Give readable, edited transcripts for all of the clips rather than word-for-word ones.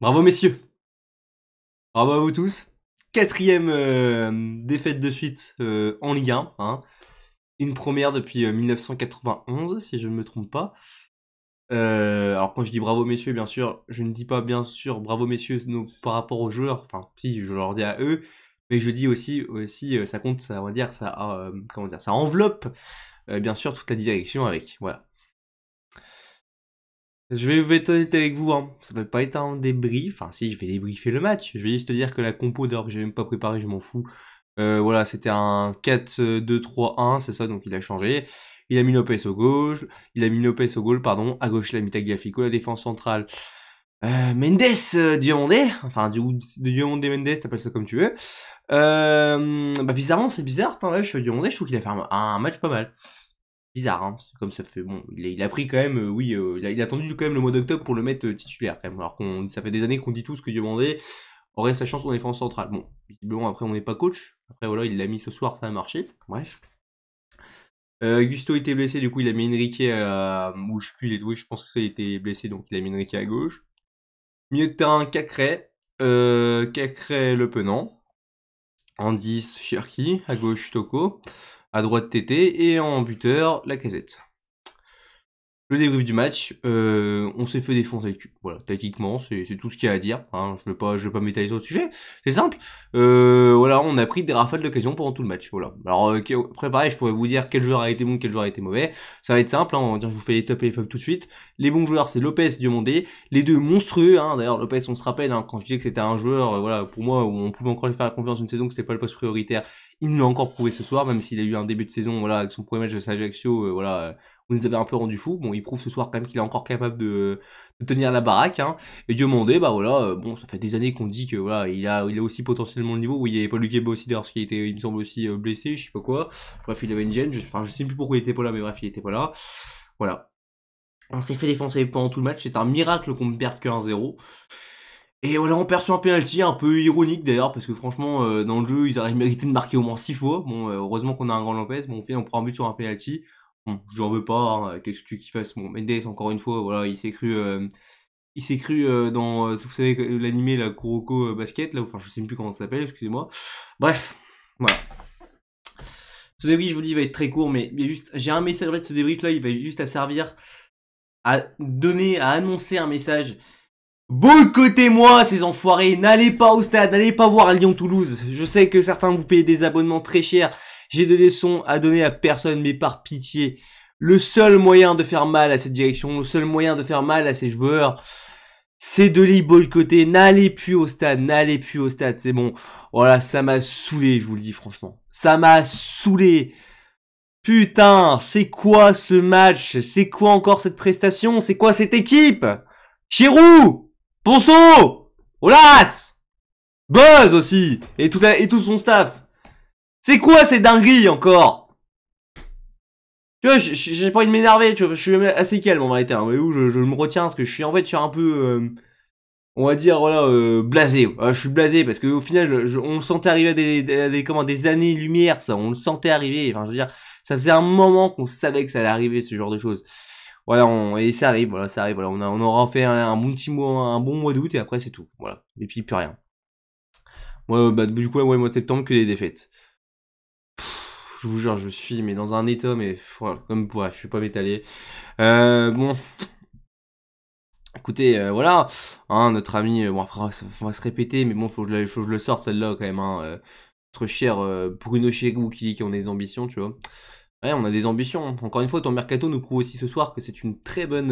Bravo messieurs, bravo à vous tous. Quatrième défaite de suite en Ligue 1, hein. Une première depuis 1991 si je ne me trompe pas. Alors quand je dis bravo messieurs, bien sûr, je ne dis pas bien sûr bravo messieurs par rapport aux joueurs, enfin si je leur dis à eux, mais je dis aussi ça compte, ça on va dire ça comment dire, ça enveloppe bien sûr toute la direction avec, voilà. Je vais être honnête avec vous, hein. Ça va pas être un débrief. Enfin, si, je vais débriefer le match. Je vais juste te dire que la compo, d'ailleurs, que j'ai même pas préparé, je m'en fous. Voilà, c'était un 4-2-3-1, c'est ça, donc il a changé. Il a mis Lopez au gauche, il a mis Lopez au goal, pardon. À gauche, il a mis Tagliafico, la défense centrale. Mendes, Diomandé, enfin, Diomandé Mendes, t'appelles ça comme tu veux. Bah, bizarrement, c'est bizarre, attends, là, je suis Diomandé, je trouve qu'il a fait un match pas mal. Bizarre, hein, comme ça fait bon. Il a pris quand même, oui, il a attendu quand même le mois d'octobre pour le mettre titulaire quand même. Alors qu'on, ça fait des années qu'on dit tous que Diomandé aurait sa chance en défense centrale. Bon, visiblement après on n'est pas coach. Après voilà, il l'a mis ce soir, ça a marché. Bref. Gusto était blessé, du coup il a mis Enrique ou je sais plus, oui, je pense que ça il était blessé, donc il a mis Enrique à gauche. Milieu de terrain, Cacré, Le Penant. En 10, Cherki, à gauche Toko, à droite Tété, et en buteur, Lacazette. Le débrief du match, on s'est fait défoncer le cul. Voilà, tactiquement, c'est tout ce qu'il y a à dire. Hein. Je vais pas m'étaler sur le sujet. C'est simple. Voilà, on a pris des rafales d'occasion pendant tout le match. Voilà. Alors, après, pareil, je pourrais vous dire quel joueur a été bon, quel joueur a été mauvais. Ça va être simple. Hein. On va dire, je vous fais les tops et les flops tout de suite. Les bons joueurs, c'est Lopez, Diomandé. Les deux monstrueux. Hein. D'ailleurs, Lopez, on se rappelle, hein, quand je disais que c'était un joueur, voilà, pour moi, où on pouvait encore lui faire confiance une saison, que c'était pas le poste prioritaire. Il nous l'a encore prouvé ce soir, même s'il a eu un début de saison, voilà, avec son premier match de Ajaccio, voilà. On nous avait un peu rendu fou. Bon, il prouve ce soir quand même qu'il est encore capable de tenir la baraque. Hein. Et Diomandé, bah voilà, bon, ça fait des années qu'on dit que voilà, il a aussi potentiellement le niveau. Oui, il y avait pas Lucas aussi d'ailleurs, parce qu'il était, il me semble aussi blessé, je sais pas quoi. Bref, il avait une gêne. Enfin, je sais plus pourquoi il était pas là, mais bref, il était pas là. Voilà. On s'est fait défoncer pendant tout le match. C'est un miracle qu'on ne perde que 1-0. Et voilà, on perd sur un penalty un peu ironique d'ailleurs, parce que franchement, dans le jeu, ils auraient mérité de marquer au moins 6 fois. Bon, heureusement qu'on a un grand Lopez. Bon, on prend un but sur un penalty. Bon, j'en veux pas, hein, qu'est-ce que tu veux qu'il fasse? Bon, Mendes, encore une fois, voilà, il s'est cru dans, vous savez, l'animé, la Kuroko Basket, là, enfin, je sais même plus comment ça s'appelle, excusez-moi. Bref, voilà. Ce débrief, je vous dis, il va être très court, mais j'ai un message de ce débrief là, il va juste à servir à donner, à annoncer un message. Boycottez-moi, ces enfoirés, n'allez pas au stade, n'allez pas voir Lyon-Toulouse. Je sais que certains vous payez des abonnements très chers. J'ai de leçons à donner à personne, mais par pitié. Le seul moyen de faire mal à cette direction, le seul moyen de faire mal à ces joueurs, c'est de les boycotter. N'allez plus au stade, c'est bon. Voilà, ça m'a saoulé, je vous le dis franchement. Ça m'a saoulé. Putain, c'est quoi ce match? C'est quoi encore cette prestation? C'est quoi cette équipe? Giroud! Ponceau! Olas! Buzz aussi! Et tout son staff. C'est quoi ces dingueries encore? Tu vois, j'ai pas envie de m'énerver, tu vois, je suis assez calme en vérité. Hein, mais où je me retiens parce que je suis en fait sur un peu, on va dire, voilà, blasé. Je suis blasé parce qu'au final, on le sentait arriver à des années-lumière, ça. On le sentait arriver. Enfin, je veux dire, ça faisait un moment qu'on savait que ça allait arriver, ce genre de choses. Voilà, et ça arrive, voilà, ça arrive, voilà. On aura fait un bon petit mois, un bon mois d'août et après c'est tout, voilà. Et puis plus rien. Ouais, bah du coup, ouais, mois de septembre que des défaites. Je vous jure, je suis mais dans un état, mais voilà, comme bref, je vais pas m'étaler. Bon, écoutez, voilà, hein, notre ami, bon après ça va se répéter, mais bon, faut que je le sorte celle-là quand même, hein. Notre cher Bruno Chegou qui dit qu'on a des ambitions, tu vois. Ouais, on a des ambitions. Encore une fois, ton mercato nous prouve aussi ce soir que c'est une très bonne,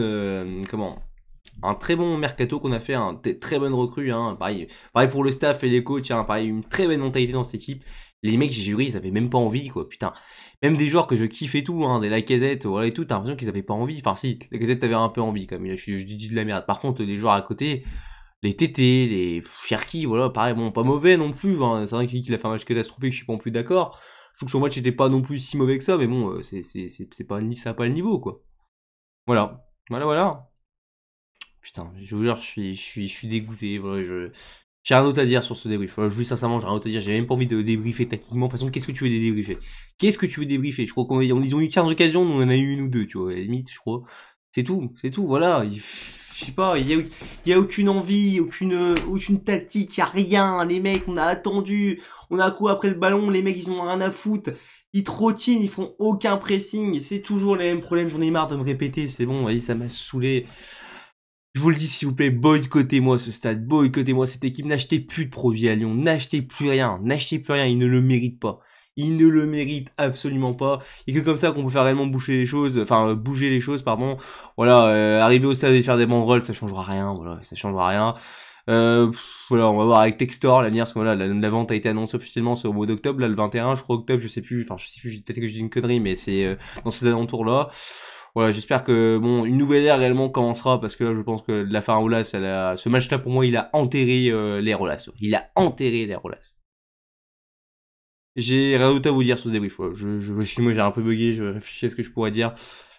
un très bon mercato qu'on a fait, hein, très bonne recrue, hein, pareil pour le staff et les coachs, hein, pareil, une très bonne mentalité dans cette équipe. Les mecs j'ai juré, ils avaient même pas envie, quoi, putain. Même des joueurs que je kiffe et tout, hein, des Lacazette, voilà et tout, t'as l'impression qu'ils avaient pas envie. Enfin si, Lacazette t'avais un peu envie, quand même, je dis de la merde. Par contre, les joueurs à côté, les Tétés, les Cherki, voilà, pareil, bon, pas mauvais non plus, hein. C'est vrai qu'il a fait un match catastrophique, je suis pas non plus d'accord. Je trouve que son match était pas non plus si mauvais que ça, mais bon, c'est pas, ça a pas le niveau, quoi. Voilà. Voilà. Putain, je vous jure, je suis dégoûté. Voilà, j'ai rien d'autre à dire sur ce débrief. Voilà, je vous dis sincèrement, j'ai rien d'autre à dire. J'ai même pas envie de débriefer tactiquement. De toute façon, qu'est-ce que tu veux débriefer? Qu'est-ce que tu veux débriefer? Je crois ils ont eu 15 occasions, nous on en a eu une ou deux, tu vois. À la limite, je crois. C'est tout, voilà. je sais pas, y a aucune envie, aucune tactique, y a rien. Les mecs, on a attendu, on a couru après le ballon, les mecs, ils ont rien à foutre. Ils trottinent, ils font aucun pressing. C'est toujours les mêmes problèmes, j'en ai marre de me répéter, c'est bon, voyez, ça m'a saoulé. Je vous le dis s'il vous plaît, boycottez-moi ce stade, boycottez-moi cette équipe, n'achetez plus de produits à Lyon, n'achetez plus rien, ils ne le méritent pas. Ils ne le méritent absolument pas. Et que comme ça qu'on peut faire réellement bouger les choses, pardon. Voilà, arriver au stade et faire des banderoles, ça changera rien, voilà, ça changera rien. Voilà, on va voir avec Textor l'avenir, parce que voilà, la vente a été annoncée officiellement au mois d'octobre, là, le 21, je crois octobre, je sais plus, peut-être que je dis une connerie, mais c'est dans ces alentours-là. Voilà, j'espère que bon, une nouvelle ère réellement commencera, parce que là, je pense que la fin Aulas, ce match-là, pour moi, il a enterré les Aulas. Il a enterré les Aulas. J'ai rien d'autre à vous dire sur ce débrief. Moi, j'ai un peu bugué, je réfléchis à ce que je pourrais dire.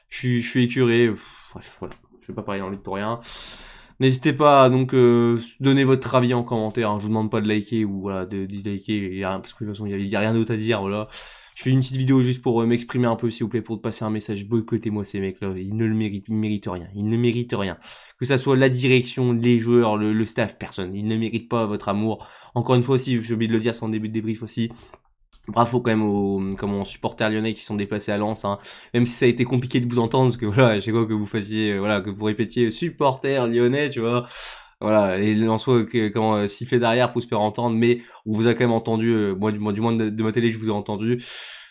Je suis écuré. Bref, voilà. Je vais pas parler en ligne pour rien. N'hésitez pas à donc donner votre avis en commentaire. Hein. Je vous demande pas de liker ou voilà, de disliker, parce que de toute façon, il y a rien d'autre à dire. Voilà. Je fais une petite vidéo juste pour m'exprimer un peu, s'il vous plaît, pour te passer un message. Boycottez-moi ces mecs-là. Ils ne le méritent. Ils ne méritent rien. Ils ne méritent rien. Que ça soit la direction, les joueurs, le staff, personne. Ils ne méritent pas votre amour. Encore une fois aussi, j'ai oublié de le dire sans début de débrief aussi. Bravo quand même aux supporters lyonnais qui sont déplacés à Lens, hein. Même si ça a été compliqué de vous entendre, parce que voilà, j'ai quoi que vous fassiez, voilà, que vous répétiez supporters lyonnais, tu vois. Voilà, les Lensois quand siffler derrière pour se faire entendre, mais on vous a quand même entendu, moi du moins de ma télé je vous ai entendu.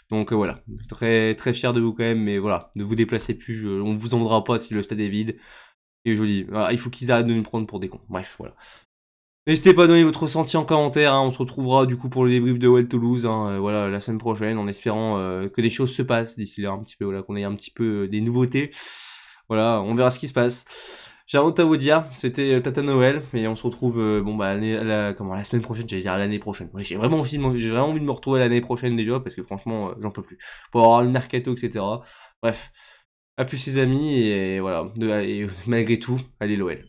Donc voilà, très très fier de vous quand même, mais voilà, ne vous déplacez plus, on ne vous en voudra pas si le stade est vide. Et je vous dis, voilà, il faut qu'ils arrêtent de nous prendre pour des cons. Bref, voilà. N'hésitez pas à donner votre ressenti en commentaire, hein. On se retrouvera du coup pour le débrief de OL Toulouse, hein, voilà, la semaine prochaine, en espérant que des choses se passent d'ici là un petit peu, voilà, qu'on ait un petit peu des nouveautés. Voilà, on verra ce qui se passe. J'ai un autre à vous dire, c'était Tata Noël, et on se retrouve la semaine prochaine, j'allais dire l'année prochaine. Ouais, j'ai vraiment envie de me retrouver l'année prochaine déjà, parce que franchement, j'en peux plus. Pour avoir le mercato, etc. Bref, à plus les amis, et voilà, et malgré tout, allez l'OL.